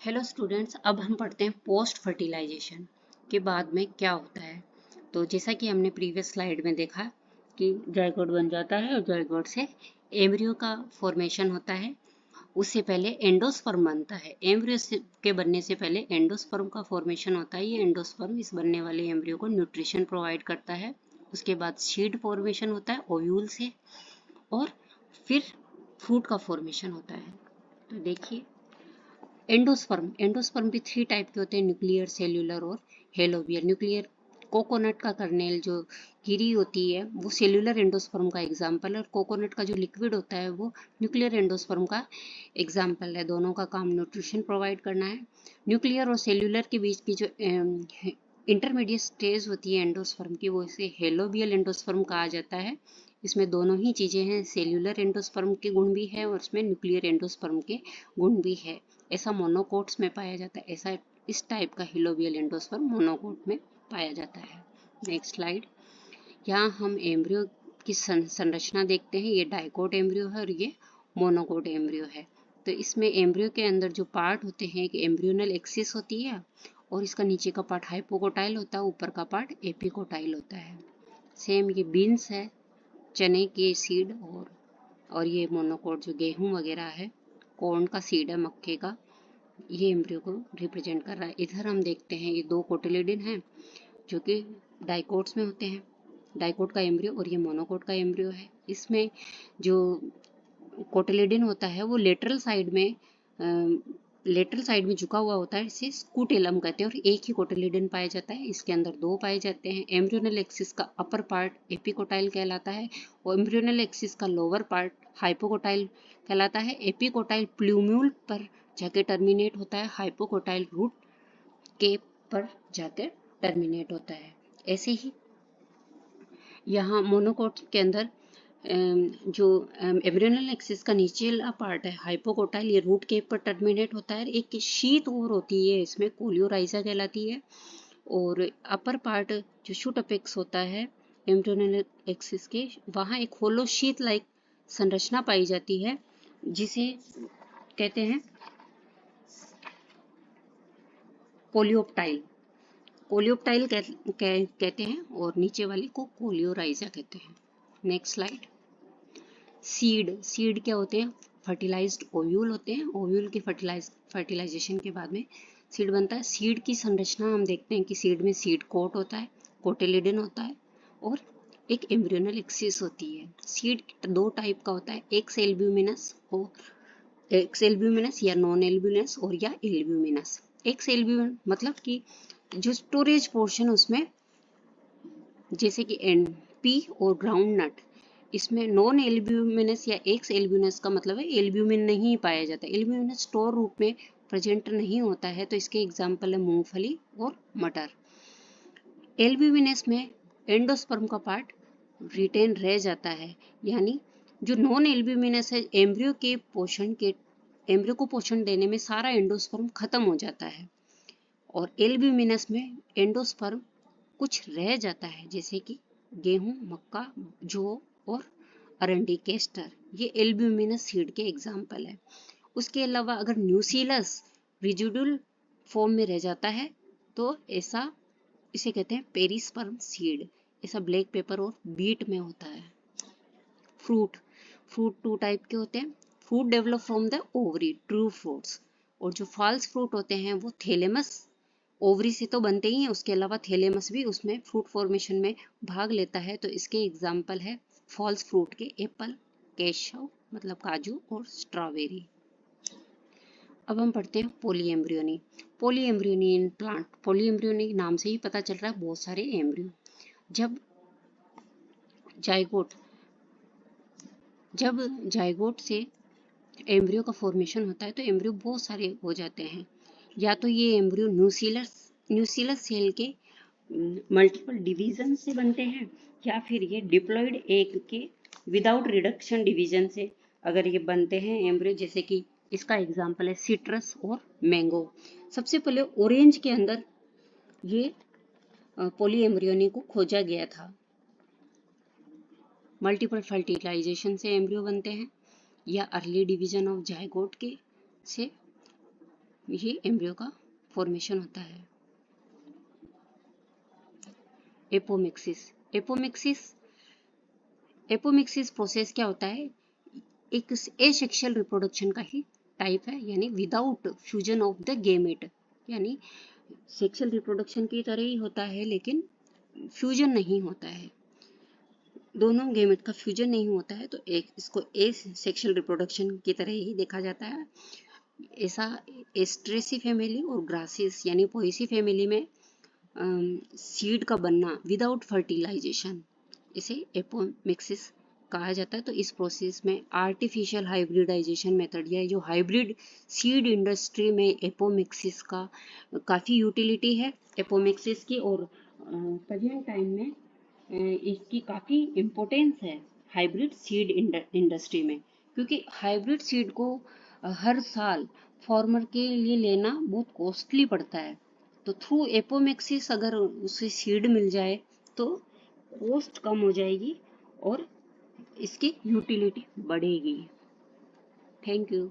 Hello students, अब हम पढ़ते हैं पोस्ट फर्टिलाइजेशन के बाद में क्या होता है। तो जैसा कि हमने प्रीवियस स्लाइड में देखा कि जायगोट बन जाता है और जायगोट से एम्ब्रियो का फॉर्मेशन होता है। उससे पहले एंडोस्पर्म बनता है। एम्ब्रियो के बनने से पहले एंडोस्पर्म का फॉर्मेशन होता है। ये एंडोस्पर्म इस बनने वाले एम्ब्रियो को न्यूट्रिशन प्रोवाइड करता है। उसके बाद सीड फॉर्मेशन होता है ओव्यूल से, और फिर फ्रूट का फॉर्मेशन होता है। तो देखिए, एंडोस्पर्म भी 3 टाइप के होते हैं, न्यूक्लियर, सेल्यूलर और हेलोबियल। न्यूक्लियर कोकोनट का कर्नेल जो गिरी होती है वो सेल्यूलर एंडोस्पर्म का एग्जाम्पल है, और कोकोनट का जो लिक्विड होता है वो न्यूक्लियर एंडोस्पर्म का एग्जाम्पल है। दोनों का काम न्यूट्रिशन प्रोवाइड करना है। न्यूक्लियर और सेल्यूलर के बीच की जो इंटरमीडिएट स्टेज होती है एंडोस्पर्म की, वो इसे हेलोबियल एंडोस्पर्म कहा जाता है। इसमें दोनों ही चीज़ें हैं, सेल्यूलर एंडोस्पर्म के गुण भी है और इसमें न्यूक्लियर एंडोस्पर्म के गुण भी है। ऐसा मोनोकोट्स में पाया जाता है। ऐसा इस टाइप का हिलोबियल एंडोस्पर्म मोनोकोट में पाया जाता है। Next slide. यहाँ हम एम्ब्रियो की संरचना देखते हैं। ये डाइकोट एम्ब्रियो है और ये मोनोकोट एम्ब्रियो है। तो इसमें एम्ब्रियो के अंदर जो पार्ट होते हैं कि एम्ब्रियोनल एक्सिस होती है, और इसका नीचे का पार्ट हाइपोकोटाइल होता है, ऊपर का पार्ट एपिकोटाइल होता है। सेम ये बीन्स है, चने के सीड, और ये मोनोकोट जो गेहूं वगैरह है, कॉर्न का सीड है, मक्के का, ये एम्ब्रियो को रिप्रेजेंट कर रहा है। इधर हम देखते हैं ये 2 कोटिलिडन हैं जो कि डाइकोट्स में होते हैं। डाइकोट का एम्ब्रियो और ये मोनोकोट का एम्ब्रियो है। इसमें जो कोटिलिडन होता है वो लेटरल साइड में झुका हुआ होता है, इसे स्कूटेलम कहते हैं, और एक ही कोटिलिडन पाया जाता है। इसके अंदर 2 पाए जाते हैं। एम्ब्रियोनल एक्सिस का अपर पार्ट एपिकोटाइल कहलाता है और एम्ब्रियोनल एक्सिस का लोअर पार्ट हाइपोकोटाइल कहलाता है। एपिकोटाइल प्लूम्यूल पर जाके टर्मिनेट होता है, हाइपोकोटाइल रूट के पर जाकर टर्मिनेट होता है। ऐसे ही यहाँ मोनोकोट के अंदर जो एम्ब्रियोनल एक्सिस का नीचे पार्ट है हाइपोकोटाइल, ये रूट केप पर टर्मिनेट होता है। एक शीत और होती है इसमें, कोलियोराइजा कहलाती है। और अपर पार्ट जो शूट अपेक्स होता है एम्ब्रियोनल एक्सिस के, वहाँ एक होलो शीत लाइक संरचना पाई जाती है जिसे कहते हैं कोलियोप्टाइल। कोलियोप्टाइल कहते हैं, और नीचे वाली को कोलियोराइजा कहते हैं। Next slide. सीड क्या होते हैं? फर्टिलाइज्ड ओव्यूल होते हैं। ओव्यूल की फर्टिलाइजेशन के बाद में सीड बनता है। सीड की संरचना हम देखते हैं कि सीड में सीड कोट होता है, कोटिलिडन होता है, और एक एम्ब्रियोनल एक्सिस होती है। सीड 2 टाइप का होता है, एक्स एल्ब्यूमिनस या नॉन एल्ब्यूमिनस, और या एल्ब्यूमिनस। एक्स एल्ब्यूमिनस मतलब कि जो स्टोरेज पोर्शन उसमें, जैसे कि एनपी और ग्राउंड नट। इसमें नॉन एल्ब्यूमिनस या एक्स एल्ब्यूमिनस का मतलब है एल्ब्यूमिन नहीं पाया जाता। एल्ब्यूमिनस स्टोर रूप में प्रेजेंट नहीं होता है, तो इसके एग्जाम्पल है मूंगफली और मटर। एल्ब्यूमिनस में एंडोस्पर्म का पार्ट रिटेन रह जाता है, यानी जो नॉन एल्ब्यूमिनस है एम्ब्रियो को पोषण देने में सारा एंडोस्पर्म खत्म हो जाता है, और एल्ब्यूमिनस में एंडोस्पर्म कुछ रह जाता है, जैसे कि गेहूं, मक्का, जौ और अरंडी, केस्टर। ये एल्ब्यूमिनस सीड के एग्जाम्पल है। उसके अलावा अगर न्यूसीलस रिजिडुअल फॉर्म में रह जाता है तो इसे कहते हैं पेरिस्पर्म सीड। ऐसा ब्लैक पेपर और बीट में होता है। फ्रूट 2 टाइप के होते हैं। Fruit develop from the ovary, true fruits, और जो फॉल्स फ्रूट होते हैं वो थैलेमस, ओवरी से तो बनते ही हैं, उसके अलावा थैलेमस भी उसमें फ्रूट फॉर्मेशन में भाग लेता है। तो इसके एग्जाम्पल है फॉल्स फ्रूट के एप्पल, केशव मतलब काजू, और स्ट्रॉबेरी। अब हम पढ़ते हैं पोलीएम्ब्रियोनी। पोलीएम्ब्रियोनी इन प्लांट। पोलीएम्ब्रियोनी नाम से ही पता चल रहा है बहुत सारे एम्ब्रियो। जब जाइगोट से एम्ब्रियो का फॉर्मेशन होता है तो एम्ब्रियो बहुत सारे हो जाते हैं। या तो ये एम्ब्रियो न्यूसीलस सेल के मल्टीपल डिवीजन से बनते हैं, या फिर ये डिप्लॉइड एग के विदाउट रिडक्शन डिवीजन से अगर ये बनते हैं एम्ब्रियो, जैसे कि इसका एग्जांपल है सिट्रस और मैंगो। सबसे पहले ऑरेंज के अंदर ये पोलीएम्ब्रियोनी को खोजा गया था। मल्टीपल फर्टिलाइजेशन से एम्ब्रियो बनते हैं, या अर्ली डिवीजन ऑफ जाइगोट के से ये एम्ब्रियो का फॉर्मेशन होता है। एपोमिक्सिस। एपोमिक्सिस एपोमिक्सिस प्रोसेस क्या होता है? एक एसेक्सुअल रिप्रोडक्शन का ही टाइप है, यानी without fusion of the gamete, यानी सेक्सुअल रिप्रोडक्शन की तरह ही होता है लेकिन फ्यूजन नहीं होता है, दोनों गेमेट का फ्यूजन नहीं होता है, तो एक इसको एसेक्सुअल रिप्रोडक्शन की तरह ही देखा जाता है। ऐसा एस्ट्रेसी फैमिली और ग्रासिस यानी पोएसी फैमिली में सीड का बनना विदाउट फर्टिलाइजेशन, इसे एपोमिक्सिस कहा जाता है। तो इस प्रोसेस में आर्टिफिशियल हाइब्रिडाइजेशन मेथड या जो हाइब्रिड सीड इंडस्ट्री में एपोमिक्सिस का काफ़ी यूटिलिटी है एपोमिक्सिस की, और प्रेजेंट टाइम में इसकी काफ़ी इम्पोर्टेंस है हाइब्रिड सीड इंडस्ट्री में, क्योंकि हाइब्रिड सीड को हर साल फार्मर के लिए लेना बहुत कॉस्टली पड़ता है। तो थ्रू एपोमिक्सिस अगर उसे सीड मिल जाए तो कॉस्ट कम हो जाएगी और इसकी यूटिलिटी बढ़ेगी। Thank you.